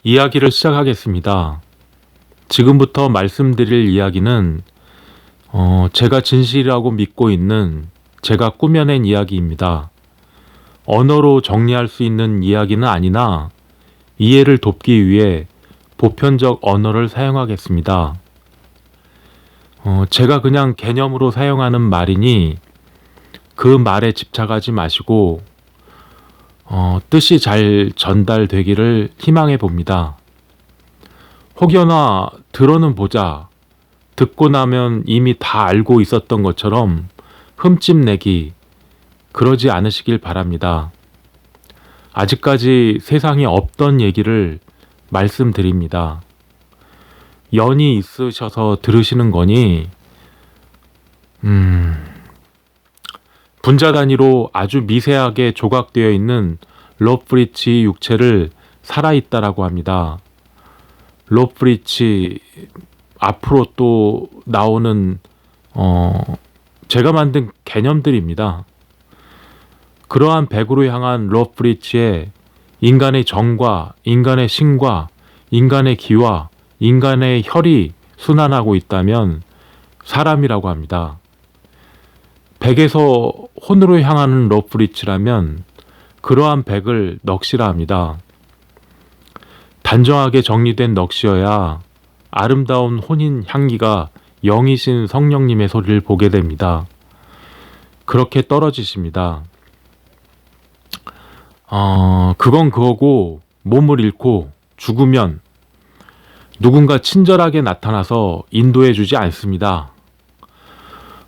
이야기를 시작하겠습니다. 지금부터 말씀드릴 이야기는 제가 진실이라고 믿고 있는 제가 꾸며낸 이야기입니다. 언어로 정리할 수 있는 이야기는 아니나 이해를 돕기 위해 보편적 언어를 사용하겠습니다. 제가 그냥 개념으로 사용하는 말이니 그 말에 집착하지 마시고 뜻이 잘 전달되기를 희망해 봅니다. 혹여나 들어는 보자, 듣고 나면 이미 다 알고 있었던 것처럼 흠집내기, 그러지 않으시길 바랍니다. 아직까지 세상에 없던 얘기를 말씀드립니다. 연이 있으셔서 들으시는 거니 분자 단위로 아주 미세하게 조각되어 있는 로프리치 육체를 살아있다라고 합니다. 로프리치 앞으로 또 나오는 제가 만든 개념들입니다. 그러한 백으로 향한 로프리치에 인간의 정과 인간의 신과 인간의 기와 인간의 혈이 순환하고 있다면 사람이라고 합니다. 백에서 혼으로 향하는 로프리치라면 그러한 백을 넋이라 합니다. 단정하게 정리된 넋이어야 아름다운 혼인 향기가 영이신 성령님의 소리를 보게 됩니다. 그렇게 떨어지십니다. 그건 그거고 몸을 잃고 죽으면 누군가 친절하게 나타나서 인도해 주지 않습니다.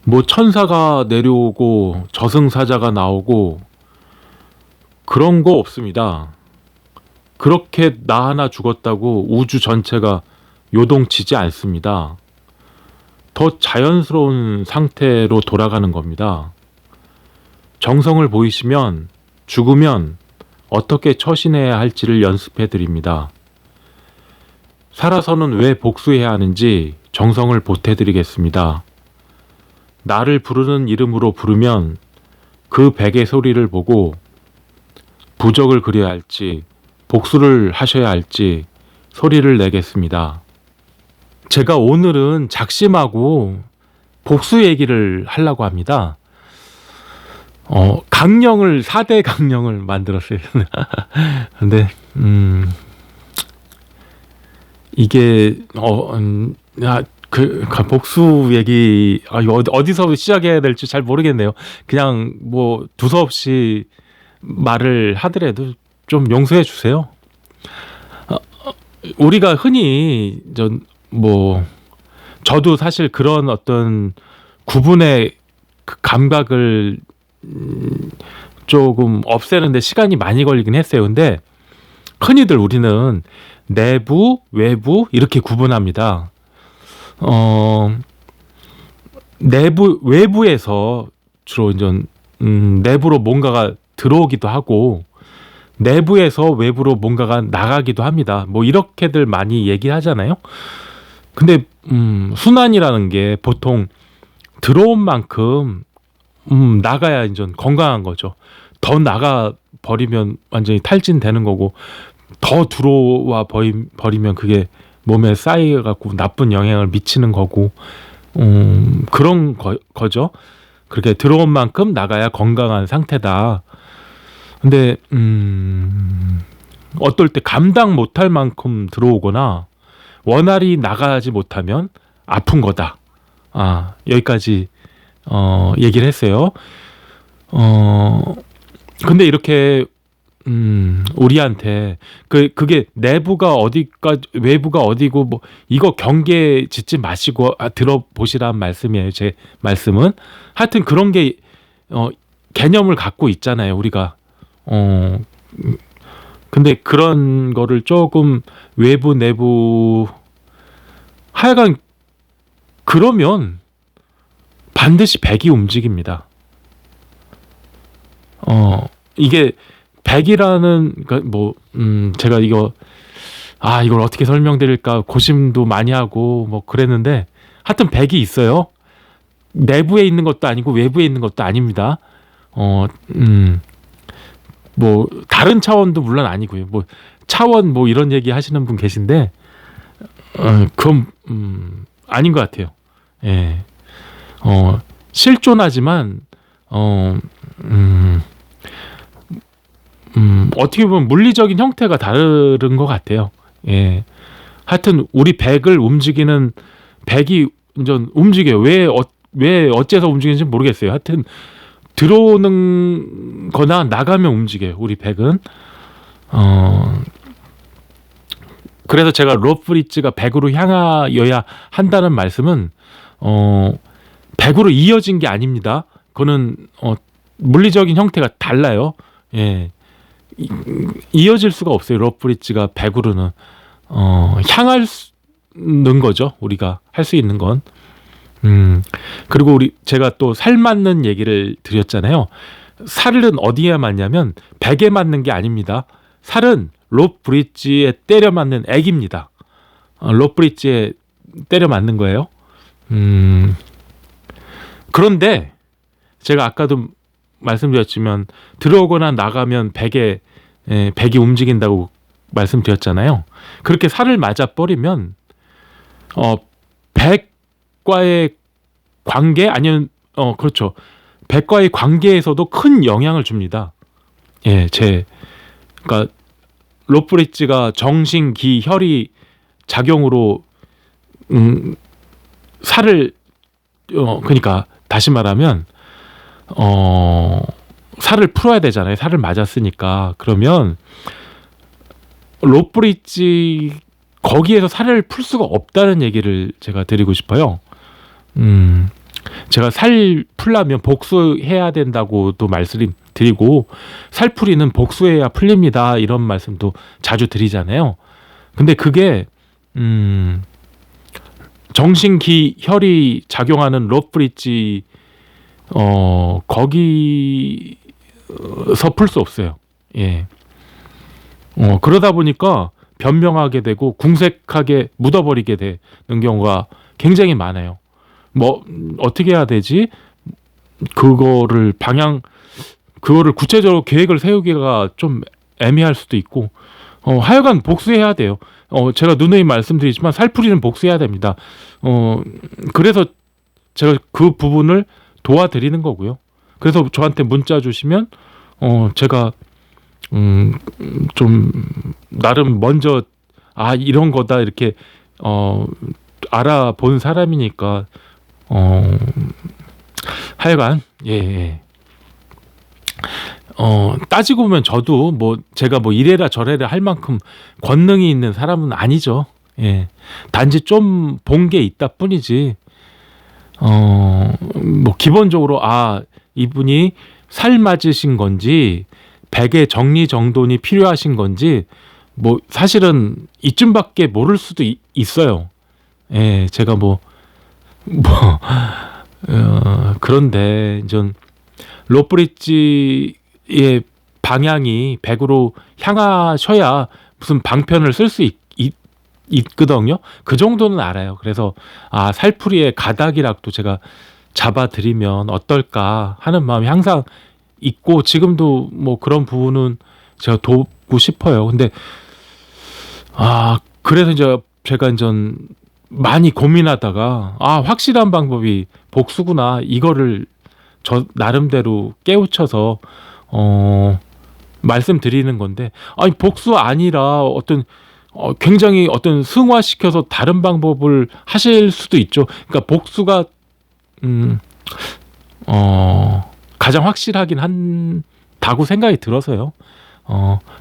뭐 천사가 내려오고 저승사자가 나오고 그런 거 없습니다. 그렇게 나 하나 죽었다고 우주 전체가 요동치지 않습니다. 더 자연스러운 상태로 돌아가는 겁니다. 정성을 보이시면 죽으면 어떻게 처신해야 할지를 연습해 드립니다. 살아서는 왜 복수해야 하는지 정성을 보태 드리겠습니다. 나를 부르는 이름으로 부르면 그 백의 소리를 보고 부적을 그려야 할지 복수를 하셔야 할지 소리를 내겠습니다. 제가 오늘은 작심하고 복수 얘기를 하려고 합니다. 강령을 4대 강령을 만들었어요. 근데 이게 그 복수 얘기 어디서 시작해야 될지 잘 모르겠네요. 그냥 뭐 두서없이 말을 하더라도 좀 용서해 주세요. 우리가 흔히 저도 사실 그런 어떤 구분의 그 감각을 조금 없애는데 시간이 많이 걸리긴 했어요. 근데 흔히들 우리는 내부, 외부 이렇게 구분합니다. 외부에서 주로 이제 내부로 뭔가가 들어오기도 하고 내부에서 외부로 뭔가가 나가기도 합니다. 뭐 이렇게들 많이 얘기하잖아요. 근데 순환이라는 게 보통 들어온 만큼 나가야 이제 건강한 거죠. 더 나가 버리면 완전히 탈진되는 거고 더 들어와 버리면 그게 몸에 쌓여갖고 나쁜 영향을 미치는 거고 그런 거죠. 그렇게 들어온 만큼 나가야 건강한 상태다. 근데 어떨 때 감당 못할 만큼 들어오거나 원활히 나가지 못하면 아픈 거다. 여기까지 얘기를 했어요. 근데 이렇게 우리한테 그게 내부가 어디까 외부가 어디고 뭐 이거 경계 짓지 마시고 들어보시란 말씀이에요. 제 말씀은 하여튼 그런 게 개념을 갖고 있잖아요. 우리가 근데 그런 거를 조금 외부 내부 하여간 그러면 반드시 백이 움직입니다. 이게 백이라는 제가 이걸 어떻게 설명드릴까 고심도 많이 하고 뭐 그랬는데 하여튼 백이 있어요. 내부에 있는 것도 아니고 외부에 있는 것도 아닙니다. 뭐 다른 차원도 물론 아니고요. 뭐 차원 뭐 이런 얘기 하시는 분 계신데 그건 아닌 것 같아요. 예. 실존하지만 어떻게 보면 물리적인 형태가 다른 것 같아요. 예. 하여튼 우리 백을 움직이는 백이 완전 움직여요. 왜 어째서 움직이는지 모르겠어요. 하여튼 들어오는 거나 나가면 움직여요. 우리 백은. 그래서 제가 로프리지가 백으로 향하여야 한다는 말씀은 백으로 이어진 게 아닙니다. 그거는 물리적인 형태가 달라요. 예. 이어질 수가 없어요. 로프리지가 백으로는 향하는 거죠. 우리가 할 수 있는 건. 그리고 제가 또 살 맞는 얘기를 드렸잖아요. 살은 어디에 맞냐면 백에 맞는 게 아닙니다. 살은 로프리지에 때려 맞는 액입니다. 로프리지에 때려 맞는 거예요. 그런데 제가 아까도 말씀드렸지만 들어오거나 나가면 백이 움직인다고 말씀드렸잖아요. 그렇게 살을 맞아 버리면 백과의 관계 아니면 그렇죠. 백과의 관계에서도 큰 영향을 줍니다. 예, 그러니까 로프리지가 정신, 기, 혈이 작용으로 살을 그러니까 다시 말하면 살을 풀어야 되잖아요. 살을 맞았으니까. 그러면 로프리지 거기에서 살을 풀 수가 없다는 얘기를 제가 드리고 싶어요. 제가 살 풀려면 복수해야 된다고도 말씀드리고 살풀이는 복수해야 풀립니다. 이런 말씀도 자주 드리잖아요. 근데 그게 정신기 혈이 작용하는 로프리지 거기서 풀 수 없어요. 예. 그러다 보니까 변명하게 되고 궁색하게 묻어버리게 되는 경우가 굉장히 많아요. 뭐 어떻게 해야 되지? 그거를 구체적으로 계획을 세우기가 좀 애매할 수도 있고 하여간 복수해야 돼요. 제가 누누이 말씀드리지만 살풀이는 복수해야 됩니다. 그래서 제가 그 부분을 도와드리는 거고요. 그래서 저한테 문자 주시면 제가 좀 나름 먼저 이런 거다 이렇게 알아본 사람이니까 하여간 예. 따지고 보면 저도 뭐 제가 뭐 이래라 저래라 할 만큼 권능이 있는 사람은 아니죠. 예. 단지 좀 본 게 있다 뿐이지. 뭐 기본적으로 이분이 살 맞으신 건지 백의 정리정돈이 필요하신 건지 뭐 사실은 이쯤밖에 모를 수도 있어요. 예, 제가 그런데 전 로프리지의 방향이 백으로 향하셔야 무슨 방편을 쓸 수 있거든요. 그 정도는 알아요. 그래서 살풀이의 가닥이라도 제가 잡아드리면 어떨까 하는 마음이 항상 있고 지금도 뭐 그런 부분은 제가 돕고 싶어요. 근데 그래서 이제 제가 많이 고민하다가 확실한 방법이 복수구나 이거를 저 나름대로 깨우쳐서 말씀드리는 건데 복수 아니라 굉장히 승화시켜서 다른 방법을 하실 수도 있죠. 그러니까 복수가 가장 확실하긴 한다고 생각이 들어서요.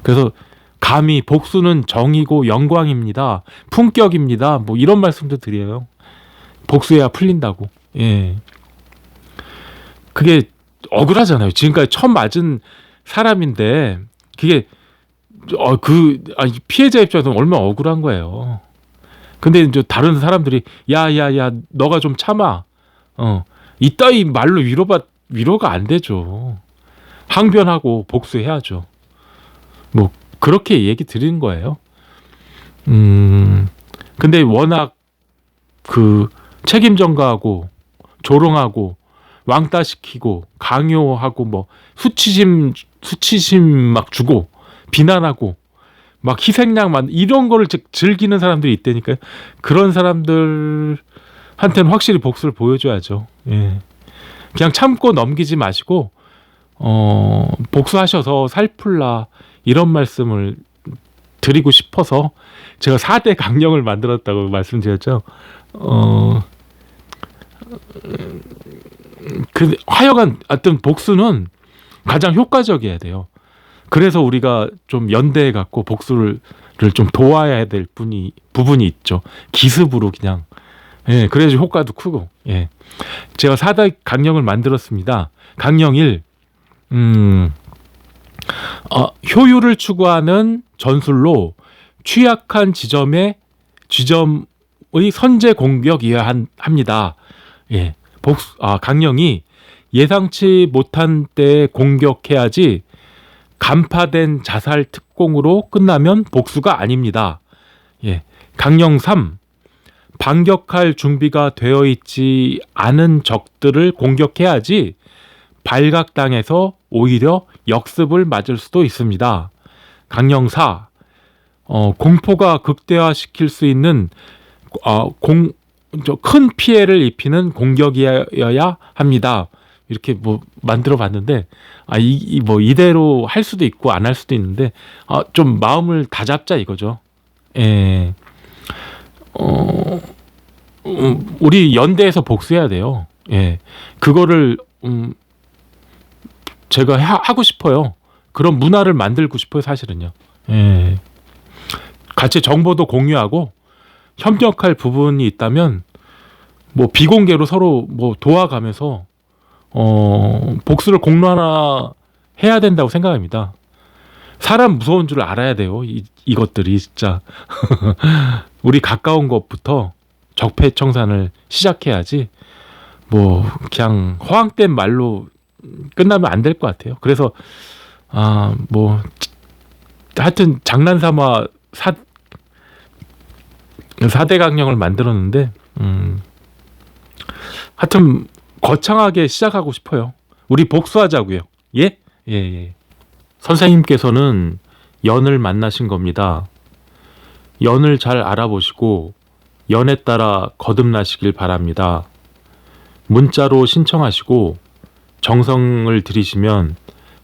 그래서 감히 복수는 정의고 영광입니다. 품격입니다. 뭐 이런 말씀도 드려요. 복수해야 풀린다고. 예. 그게 억울하잖아요. 지금까지 처음 맞은 사람인데 그게 피해자 입장에서는 얼마나 억울한 거예요. 근데 이제 다른 사람들이 야야야 너가 좀 참아. 이따위 말로 위로가 안 되죠. 항변하고 복수해야죠. 뭐 그렇게 얘기 드리는 거예요. 근데 워낙 책임 전가하고 조롱하고 왕따시키고 강요하고 뭐 수치심 막 주고 비난하고 막 희생양만 이런 거를 즐기는 사람들이 있다니까요. 그런 사람들한테는 확실히 복수를 보여줘야죠. 예. 그냥 참고 넘기지 마시고 복수하셔서 살풀라 이런 말씀을 드리고 싶어서 제가 4대 강령을 만들었다고 말씀드렸죠. 하여간 어떤 복수는 가장 효과적이어야 돼요. 그래서 우리가 좀 연대해 갖고 복수를 좀 도와야 될 부분이 있죠. 기습으로 그냥. 예, 그래야지 효과도 크고. 예. 제가 4대 강령을 만들었습니다. 강령 1. 효율을 추구하는 전술로 취약한 지점의 선제 공격이어야 합니다. 예. 강령이 예상치 못한 때에 공격해야지 간파된 자살 특공으로 끝나면 복수가 아닙니다. 예. 강령 3. 반격할 준비가 되어 있지 않은 적들을 공격해야지 발각당해서 오히려 역습을 맞을 수도 있습니다. 강령 4. 공포가 극대화시킬 수 있는 큰 피해를 입히는 공격이어야 합니다. 이렇게 뭐 만들어 봤는데 뭐 이대로 할 수도 있고 안 할 수도 있는데 좀 마음을 다잡자 이거죠. 예. 우리 연대에서 복수해야 돼요. 예. 그거를 제가 하고 싶어요. 그런 문화를 만들고 싶어요, 사실은요. 예. 같이 정보도 공유하고 협력할 부분이 있다면 뭐 비공개로 서로 뭐 도와가면서 복수를 공론화 해야 된다고 생각합니다. 사람 무서운 줄 알아야 돼요. 이것들이 진짜 우리 가까운 것부터 적폐청산을 시작해야지 뭐 그냥 허황된 말로 끝나면 안 될 것 같아요. 그래서 뭐 하여튼 장난삼아 4대 강령을 만들었는데 하여튼 거창하게 시작하고 싶어요. 우리 복수하자고요. 예? 예. 선생님께서는 연을 만나신 겁니다. 연을 잘 알아보시고 연에 따라 거듭나시길 바랍니다. 문자로 신청하시고 정성을 들이시면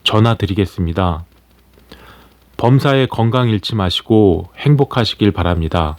전화 드리겠습니다. 범사에 건강 잃지 마시고 행복하시길 바랍니다.